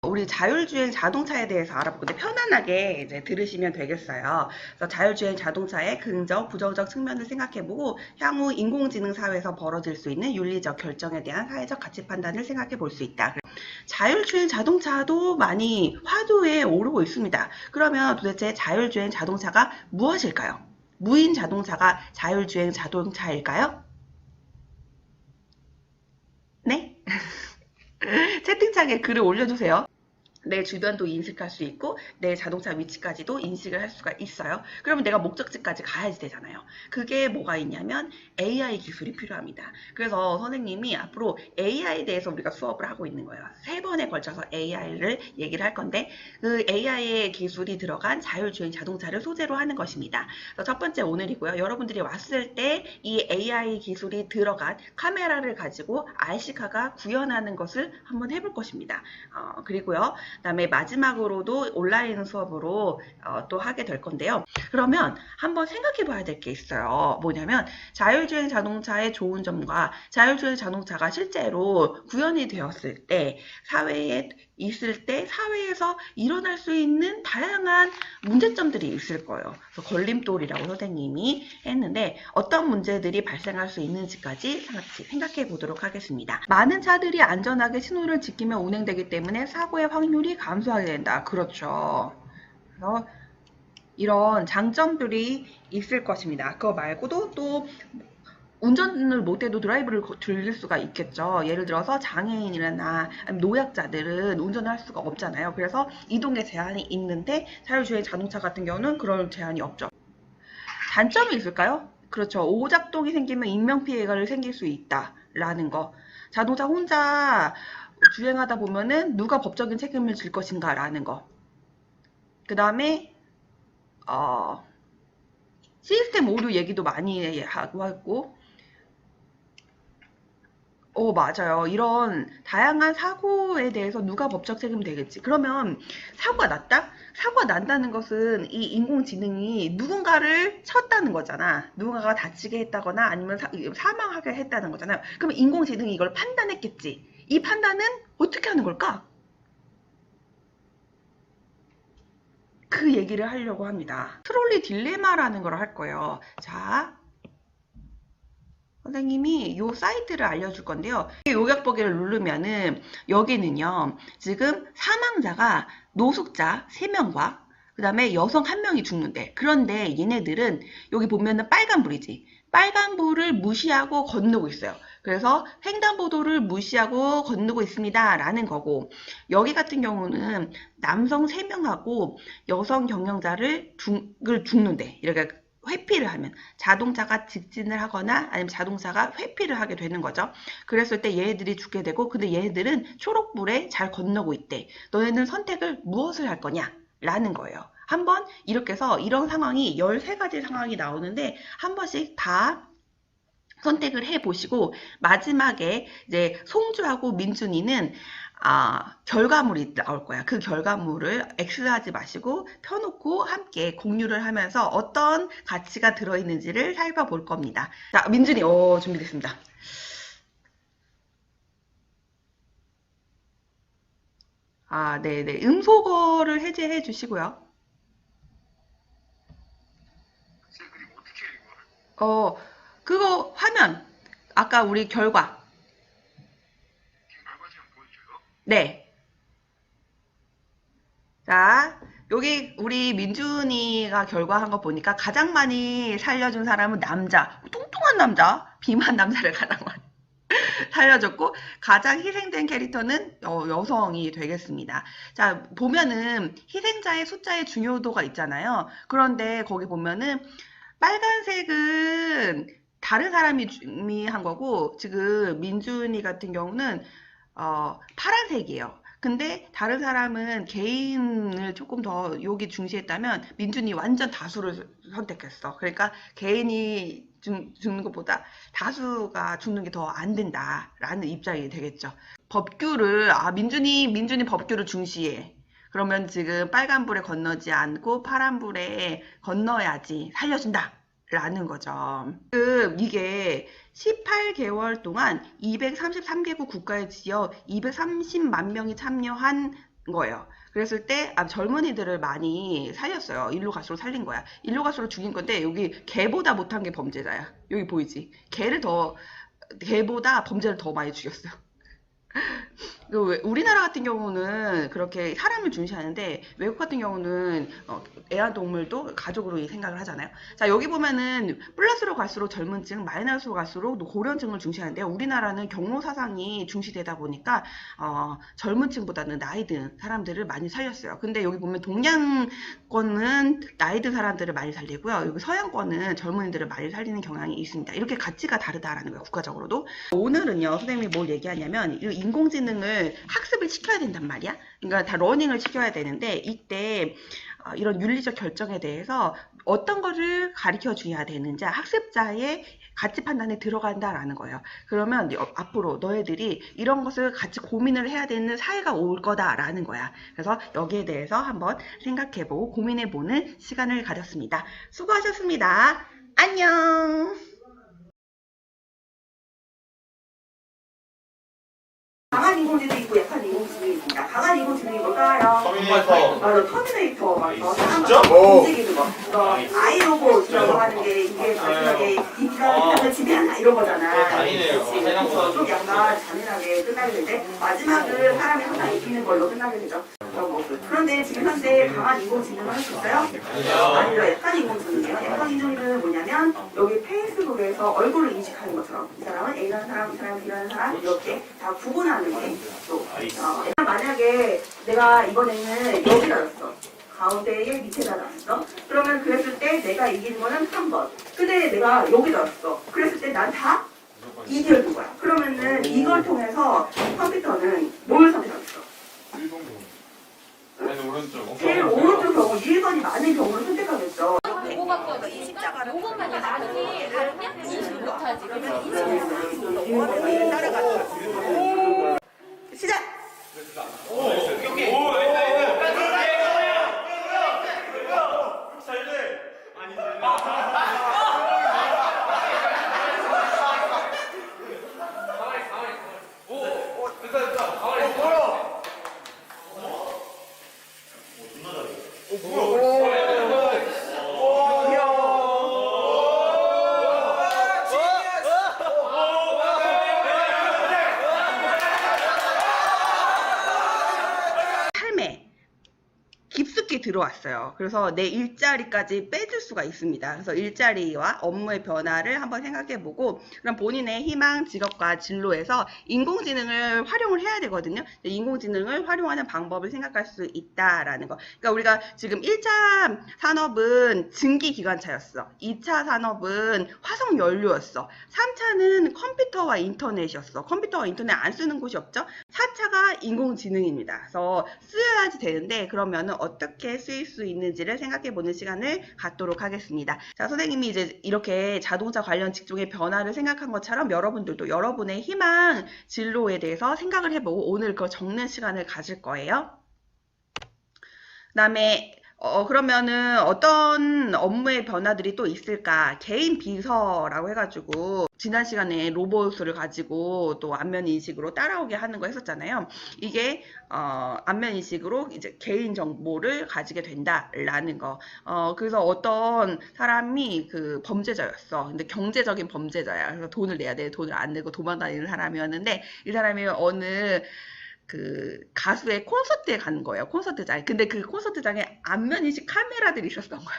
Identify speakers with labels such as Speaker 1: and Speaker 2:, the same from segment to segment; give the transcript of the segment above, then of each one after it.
Speaker 1: 우리 자율주행 자동차에 대해서 알아볼 건데 편안하게 이제 들으시면 되겠어요. 그래서 자율주행 자동차의 긍정, 부정적 측면을 생각해보고 향후 인공지능 사회에서 벌어질 수 있는 윤리적 결정에 대한 사회적 가치 판단을 생각해 볼 수 있다. 자율주행 자동차도 많이 화두에 오르고 있습니다. 그러면 도대체 자율주행 자동차가 무엇일까요? 무인 자동차가 자율주행 자동차일까요? 네? 채팅창에 글을 올려주세요. 내 주변도 인식할 수 있고 내 자동차 위치까지도 인식을 할 수가 있어요. 그러면 내가 목적지까지 가야지 되잖아요. 그게 뭐가 있냐면 AI 기술이 필요합니다. 그래서 선생님이 앞으로 AI에 대해서 우리가 수업을 하고 있는 거예요. 3번에 걸쳐서 AI를 얘기를 할 건데 그 AI의 기술이 들어간 자율주행 자동차를 소재로 하는 것입니다. 그래서 첫 번째 오늘이고요. 여러분들이 왔을 때 이 AI 기술이 들어간 카메라를 가지고 RC카가 구현하는 것을 한번 해볼 것입니다. 그리고요. 그다음에 마지막으로도 온라인 수업으로 또 하게 될 건데요. 그러면 한번 생각해 봐야 될 게 있어요. 뭐냐면 자율주행 자동차의 좋은 점과 자율주행 자동차가 실제로 구현이 되었을 때 사회에 있을 때 사회에서 일어날 수 있는 다양한 문제점들이 있을 거예요. 그래서 걸림돌이라고 선생님이 했는데 어떤 문제들이 발생할 수 있는지까지 같이 생각해 보도록 하겠습니다. 많은 차들이 안전하게 신호를 지키며 운행되기 때문에 사고의 확률이 감소하게 된다. 그렇죠. 그래서 이런 장점들이 있을 것입니다. 그거 말고도 또 운전을 못해도 드라이브를 즐길 수가 있겠죠. 예를 들어서 장애인이나 노약자들은 운전을 할 수가 없잖아요. 그래서 이동에 제한이 있는데 자율주행 자동차 같은 경우는 그런 제한이 없죠. 단점이 있을까요? 그렇죠. 오작동이 생기면 인명피해가 생길 수 있다라는 거. 자동차 혼자 주행하다 보면은 누가 법적인 책임을 질 것인가라는 거. 그 다음에 시스템 오류 얘기도 많이 하고 있고 맞아요. 이런 다양한 사고에 대해서 누가 법적 책임이 되겠지. 그러면 사고가 났다? 사고가 난다는 것은 이 인공지능이 누군가를 쳤다는 거잖아. 누군가가 다치게 했다거나 아니면 사망하게 했다는 거잖아요. 그러면 인공지능이 이걸 판단했겠지. 이 판단은 어떻게 하는 걸까? 그 얘기를 하려고 합니다. 트롤리 딜레마라는 걸 할 거예요. 자, 선생님이 요 사이트를 알려줄 건데요. 요약보기를 누르면은 여기는요. 지금 사망자가 노숙자 3명과 그 다음에 여성 1명이 죽는데 그런데 얘네들은 여기 보면은 빨간불이지. 빨간불을 무시하고 건너고 있어요. 그래서 횡단보도를 무시하고 건너고 있습니다. 라는 거고 여기 같은 경우는 남성 3명하고 여성 경영자를 죽는데 이렇게 회피를 하면 자동차가 직진을 하거나 아니면 자동차가 회피를 하게 되는 거죠. 그랬을 때 얘네들이 죽게 되고 근데 얘네들은 초록불에 잘 건너고 있대. 너네는 선택을 무엇을 할 거냐? 라는 거예요. 한번 이렇게 해서 이런 상황이 13가지 상황이 나오는데 한 번씩 다 선택을 해보시고 마지막에 이제 송주하고 민준이는 결과물이 나올 거야. 그 결과물을 X하지 마시고 펴놓고 함께 공유를 하면서 어떤 가치가 들어있는지를 살펴볼 겁니다. 자, 민준이, 준비됐습니다. 네네. 음소거를 해제해 주시고요. 어, 그거 화면, 아까 우리 결과. 네. 자, 여기 우리 민준이가 결과한 거 보니까 가장 많이 살려준 사람은 남자, 뚱뚱한 남자, 비만 남자를 가장 많이 살려줬고 가장 희생된 캐릭터는 여성이 되겠습니다. 자, 보면은 희생자의 숫자의 중요도가 있잖아요. 그런데 거기 보면은 빨간색은 다른 사람이 한 거고 지금 민준이 같은 경우는 파란색이에요. 근데 다른 사람은 개인을 조금 더 여기 중시했다면 민준이 완전 다수를 선택했어. 그러니까 개인이 죽는 것보다 다수가 죽는 게 더 안 된다라는 입장이 되겠죠. 법규를 민준이 법규를 중시해. 그러면 지금 빨간불에 건너지 않고 파란불에 건너야지 살려준다. 라는 거죠. 지금 이게 18개월 동안 233개국 국가에 지어 230만 명이 참여한 거예요. 그랬을 때 젊은이들을 많이 살렸어요. 일로 갈수록 살린 거야. 일로 갈수록 죽인 건데 여기 개보다 못한 게 범죄자야. 여기 보이지? 개보다 범죄를 더 많이 죽였어요. 우리나라 같은 경우는 그렇게 사람을 중시하는데 외국 같은 경우는 애완동물도 가족으로 생각을 하잖아요. 자, 여기 보면은 플러스로 갈수록 젊은층, 마이너스로 갈수록 고령층을 중시하는데요. 우리나라는 경로 사상이 중시되다 보니까 젊은층보다는 나이 든 사람들을 많이 살렸어요. 근데 여기 보면 동양권은 나이 든 사람들을 많이 살리고요. 여기 서양권은 젊은이들을 많이 살리는 경향이 있습니다. 이렇게 가치가 다르다라는 거예요. 국가적으로도. 오늘은요, 선생님이 뭘 얘기하냐면 인공지능을 학습을 시켜야 된단 말이야. 그러니까 다 러닝을 시켜야 되는데 이때 이런 윤리적 결정에 대해서 어떤 거를 가르쳐 줘야 되는지 학습자의 가치 판단에 들어간다라는 거예요. 그러면 앞으로 너희들이 이런 것을 같이 고민을 해야 되는 사회가 올 거다라는 거야. 그래서 여기에 대해서 한번 생각해보고 고민해보는 시간을 가졌습니다. 수고하셨습니다. 안녕. 강한 인공지능이 있고 약한 인공지능이 있습니다. 강한 인공지능이 뭘까요?
Speaker 2: 터미네이터.
Speaker 1: 맞아, 터미네이터 맞아.
Speaker 2: 진짜?
Speaker 1: 움직이는 거. 아이로봇이라고 하는 게 이게 마지막에 인간을 지배한다 이런 거잖아.
Speaker 2: 아니네요.
Speaker 1: 그래서 좀 약간 잔인하게 끝나게 되는데 마지막은 사람이 항상 이기는 걸로 끝나게 되죠. 그런 모습. 그런데 지금 현재 강한 인공지능을 할 수 있어요? 아니요. 약한 인공지능이에요. 약한 인공지능은 뭐냐면 여기 페이스북에서 얼굴을 인식하는 것처럼 이 사람은 A라는 사람, 이 사람은 B라는 사람 이렇게 다 구분하는 게 또. 만약에 내가 이번에는 여기다 놨어. 가운데에 밑에다 놨어. 그러면 그랬을 때 내가 이기는 거는 한 번. 근데 내가 여기다 놨어. 그랬을 때 난 다 이기는 거야. 그러면은 이걸 통해서 컴퓨터는 뭘 선택하겠어?
Speaker 2: 아니 오른쪽.
Speaker 1: 제일 오른쪽 경우 1번이 많은 경우를 선택하겠죠.
Speaker 3: 요거만
Speaker 1: 인식자가
Speaker 3: 요거만 나중에 알면 인식을 못하지. 그러면
Speaker 1: 인식을 따라가는 시작! 삶에 깊숙이 들어왔어요. 그래서 내 일자리까지 빼줄 수가 있습니다. 그래서 일자리와 업무의 변화를 한번 생각해보고 그럼 본인의 희망, 직업과 진로에서 인공지능을 활용을 해야 되거든요. 인공지능을 활용하는 방법을 생각할 수 있다라는 거. 그러니까 우리가 지금 1차 산업은 증기기관차였어. 2차 산업은 화석연료였어. 3차는 컴퓨터와 인터넷이었어. 컴퓨터와 인터넷 안 쓰는 곳이 없죠. 4차가 인공지능입니다. 그래서 쓰여야지 되는데 그러면은 어떻게 쓰일 수 있는지를 생각해보는 시간을 갖도록 하겠습니다. 자, 선생님이 이제 이렇게 자동차 관련 직종의 변화를 생각한 것처럼 여러분들도 여러분의 희망, 진로에 대해서 생각을 해보고 오늘 그거 적는 시간을 가질 거예요. 그 다음에 그러면은 어떤 업무의 변화들이 또 있을까? 개인 비서라고 해가지고 지난 시간에 로봇을 가지고 또 안면 인식으로 따라오게 하는 거 했었잖아요. 이게 안면 인식으로 이제 개인 정보를 가지게 된다라는 거. 그래서 어떤 사람이 그 범죄자였어. 근데 경제적인 범죄자야. 그래서 돈을 내야 돼. 돈을 안 내고 도망다니는 사람이었는데 이 사람이 어느 그 가수의 콘서트에 가는 거예요. 콘서트장. 근데 그 콘서트장에 안면인식 카메라들이 있었던 거야.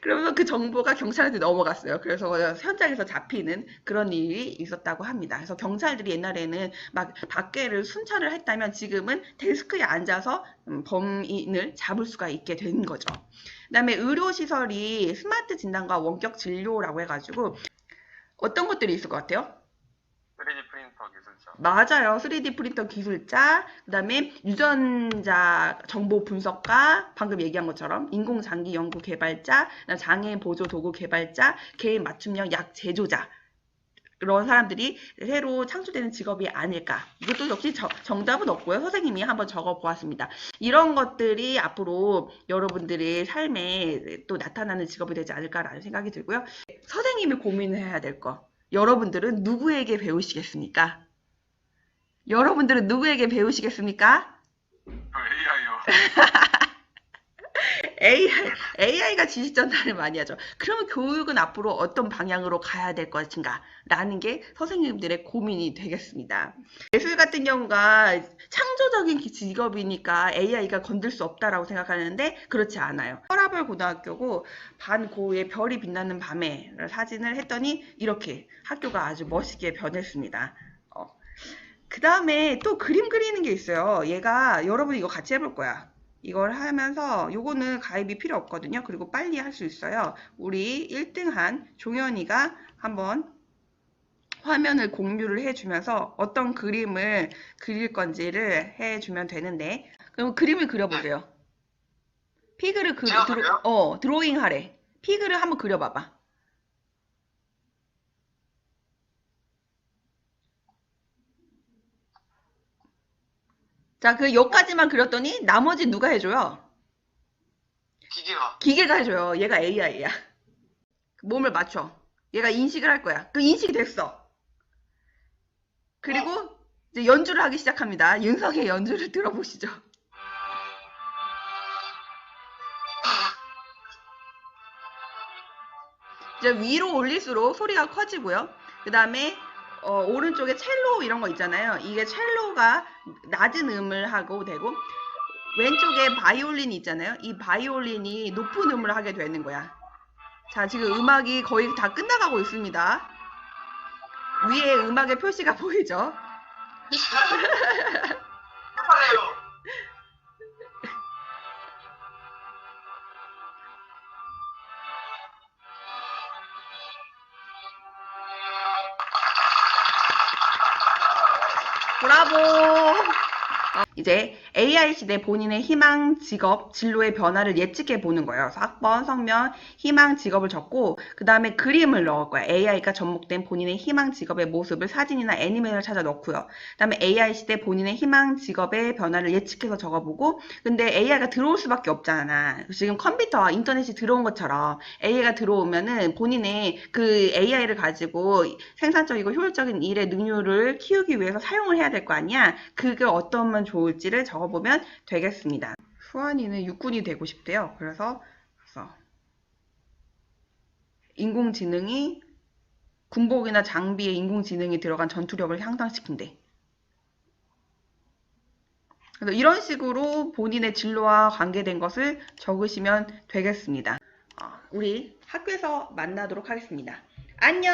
Speaker 1: 그러면서 그 정보가 경찰한테 넘어갔어요. 그래서 현장에서 잡히는 그런 일이 있었다고 합니다. 그래서 경찰들이 옛날에는 막 밖에를 순찰을 했다면 지금은 데스크에 앉아서 범인을 잡을 수가 있게 된 거죠. 그 다음에 의료시설이 스마트 진단과 원격 진료라고 해가지고 어떤 것들이 있을 것 같아요?
Speaker 2: 3D 프린터 기술자.
Speaker 1: 맞아요. 3D 프린터 기술자, 그 다음에 유전자 정보 분석가, 방금 얘기한 것처럼 인공장기 연구 개발자, 장애인 보조 도구 개발자, 개인 맞춤형 약 제조자. 그런 사람들이 새로 창출되는 직업이 아닐까. 이것도 역시 정답은 없고요. 선생님이 한번 적어보았습니다. 이런 것들이 앞으로 여러분들의 삶에 또 나타나는 직업이 되지 않을까라는 생각이 들고요. 선생님이 고민해야 될 거. 여러분들은 누구에게 배우시겠습니까? 여러분들은 누구에게 배우시겠습니까?
Speaker 2: AI
Speaker 1: AI가 지식 전달을 많이 하죠. 그러면 교육은 앞으로 어떤 방향으로 가야 될 것인가? 라는 게 선생님들의 고민이 되겠습니다. 예술 같은 경우가 창조적인 직업이니까 AI가 건들 수 없다라고 생각하는데 그렇지 않아요. 서라벌 고등학교고 반고의 별이 빛나는 밤에 사진을 했더니 이렇게 학교가 아주 멋있게 변했습니다. 그 다음에 또 그림 그리는 게 있어요. 얘가 여러분 이거 같이 해볼 거야. 이걸 하면서 요거는 가입이 필요 없거든요. 그리고 빨리 할 수 있어요. 우리 1등한 종현이가 한번 화면을 공유를 해주면서 어떤 그림을 그릴 건지를 해주면 되는데 그럼 그림을 그려보세요. 피그를 드로잉 하래. 피그를 한번 그려봐봐. 자, 그 여기까지만 그렸더니 나머지 누가 해줘요? 기계가 해줘요. 얘가 AI야. 몸을 맞춰. 얘가 인식을 할 거야. 그 인식이 됐어. 그리고 이제 연주를 하기 시작합니다. 윤성의 연주를 들어보시죠. 이제 위로 올릴수록 소리가 커지고요. 그 다음에 오른쪽에 첼로 이런 거 있잖아요. 이게 첼로가 낮은 음을 하고 되고 왼쪽에 바이올린이 있잖아요. 이 바이올린이 높은 음을 하게 되는 거야. 자, 지금 음악이 거의 다 끝나가고 있습니다. 위에 음악의 표시가 보이죠? 브라보! 이제 AI 시대 본인의 희망, 직업, 진로의 변화를 예측해 보는 거예요. 그래서 학번, 성명, 희망, 직업을 적고 그 다음에 그림을 넣을 거예요. AI가 접목된 본인의 희망, 직업의 모습을 사진이나 애니메이션을 찾아 넣고요. 그 다음에 AI 시대 본인의 희망, 직업의 변화를 예측해서 적어보고 근데 AI가 들어올 수밖에 없잖아. 지금 컴퓨터, 인터넷이 들어온 것처럼 AI가 들어오면은 본인의 그 AI를 가지고 생산적이고 효율적인 일의 능률을 키우기 위해서 사용을 해야 될 거 아니야. 그게 어떠면 좋을지를 적어보면 되겠습니다. 수환이는 육군이 되고 싶대요. 그래서 인공지능이 군복이나 장비에 인공지능이 들어간 전투력을 향상시킨대. 그래서 이런 식으로 본인의 진로와 관계된 것을 적으시면 되겠습니다. 우리 학교에서 만나도록 하겠습니다. 안녕!